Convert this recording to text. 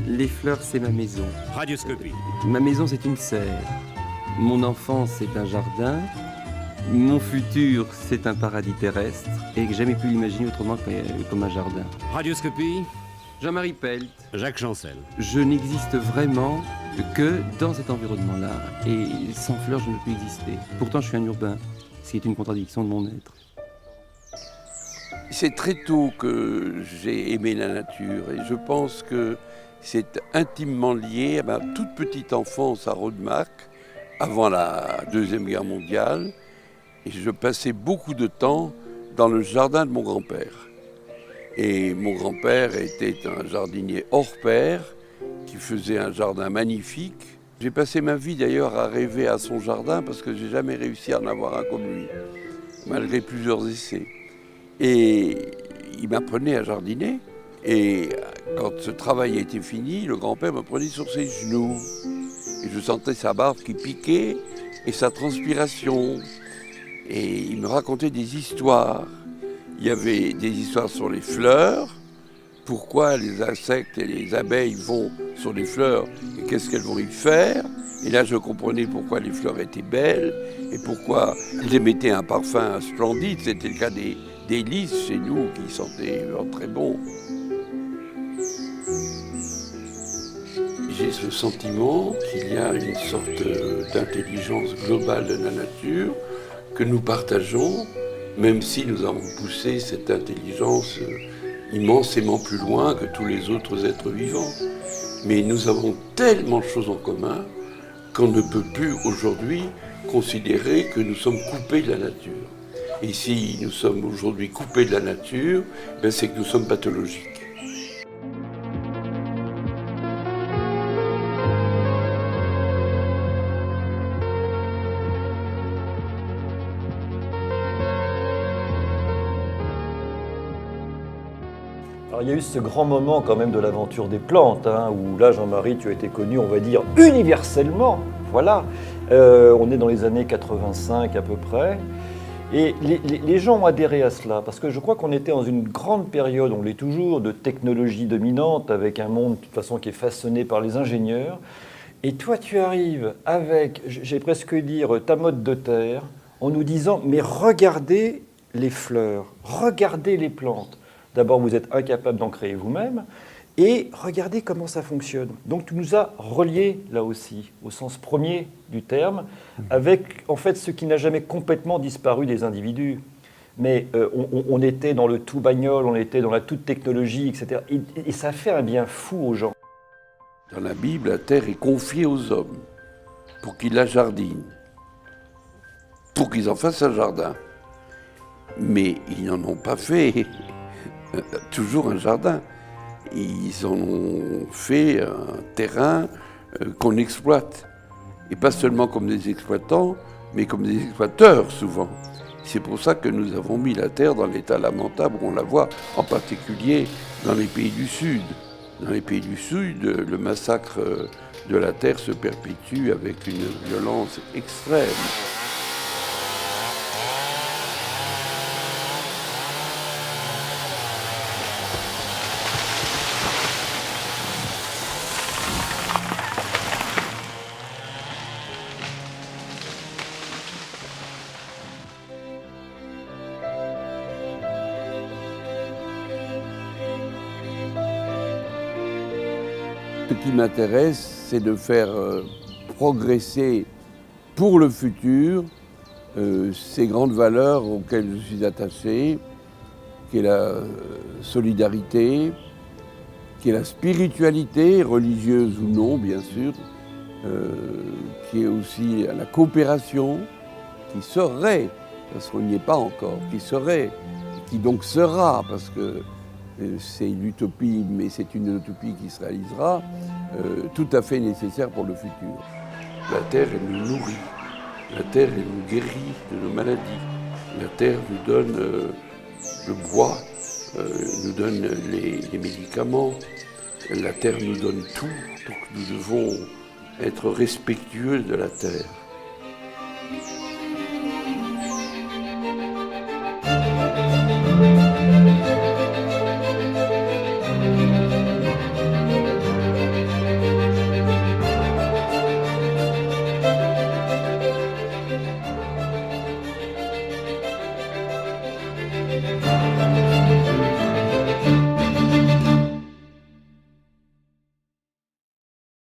Les fleurs, c'est ma maison. Radioscopie. Ma maison, c'est une serre. Mon enfance, c'est un jardin. Mon futur, c'est un paradis terrestre. Et que j'ai jamais pu l'imaginer autrement que comme un jardin. Radioscopie. Jean-Marie Pelt. Jacques Chancel. Je n'existe vraiment que dans cet environnement-là. Et sans fleurs, je ne peux exister. Pourtant, je suis un urbain, ce qui est une contradiction de mon être. C'est très tôt que j'ai aimé la nature et je pense que c'est intimement lié à ma toute petite enfance à Rodemack, avant la Deuxième Guerre mondiale. Et je passais beaucoup de temps dans le jardin de mon grand-père. Et mon grand-père était un jardinier hors pair qui faisait un jardin magnifique. J'ai passé ma vie d'ailleurs à rêver à son jardin parce que j'ai jamais réussi à en avoir un comme lui, malgré plusieurs essais. Et il m'apprenait à jardiner. Et quand ce travail était fini, le grand-père me prenait sur ses genoux. Et je sentais sa barbe qui piquait et sa transpiration. Et il me racontait des histoires. Il y avait des histoires sur les fleurs, pourquoi les insectes et les abeilles vont sur les fleurs et qu'est-ce qu'elles vont y faire. Et là, je comprenais pourquoi les fleurs étaient belles et pourquoi elles émettaient un parfum splendide. C'était le cas des lys chez nous qui sentaient très bon. J'ai ce sentiment qu'il y a une sorte d'intelligence globale de la nature que nous partageons, même si nous avons poussé cette intelligence immensément plus loin que tous les autres êtres vivants. Mais nous avons tellement de choses en commun qu'on ne peut plus aujourd'hui considérer que nous sommes coupés de la nature. Et si nous sommes aujourd'hui coupés de la nature, c'est que nous sommes pathologiques. Alors, il y a eu ce grand moment quand même de l'aventure des plantes, où là, Jean-Marie, tu as été connu, on va dire, universellement. Voilà. On est dans les années 85 à peu près. Et les gens ont adhéré à cela, parce que je crois qu'on était dans une grande période, on l'est toujours, de technologie dominante, avec un monde de toute façon qui est façonné par les ingénieurs. Et toi, tu arrives avec, j'ai presque dire, ta mode de terre, en nous disant, mais regardez les fleurs, regardez les plantes. D'abord, vous êtes incapable d'en créer vous-même, et regardez comment ça fonctionne. Donc, tu nous as reliés, là aussi, au sens premier du terme, avec, en fait, ce qui n'a jamais complètement disparu des individus. Mais on était dans le tout bagnole, on était dans la toute technologie, etc. Et ça fait un bien fou aux gens. Dans la Bible, la terre est confiée aux hommes pour qu'ils la jardinent, pour qu'ils en fassent un jardin. Mais ils n'en ont pas fait toujours un jardin. Ils en ont fait un terrain qu'on exploite. Et pas seulement comme des exploitants, mais comme des exploiteurs souvent. C'est pour ça que nous avons mis la terre dans l'état lamentable où on la voit, en particulier dans les pays du Sud. Dans les pays du Sud, le massacre de la terre se perpétue avec une violence extrême. Ce qui m'intéresse, c'est de faire progresser pour le futur ces grandes valeurs auxquelles je suis attaché, qui est la solidarité, qui est la spiritualité, religieuse ou non, bien sûr, qui est aussi la coopération, qui serait, parce qu'on n'y est pas encore, qui serait, qui donc sera, parce que c'est l'utopie, mais c'est une utopie qui se réalisera, tout à fait nécessaire pour le futur. La terre, elle nous nourrit. La terre, elle nous guérit de nos maladies. La terre nous donne le bois, nous donne les médicaments. La terre nous donne tout, donc nous devons être respectueux de la terre. Merci.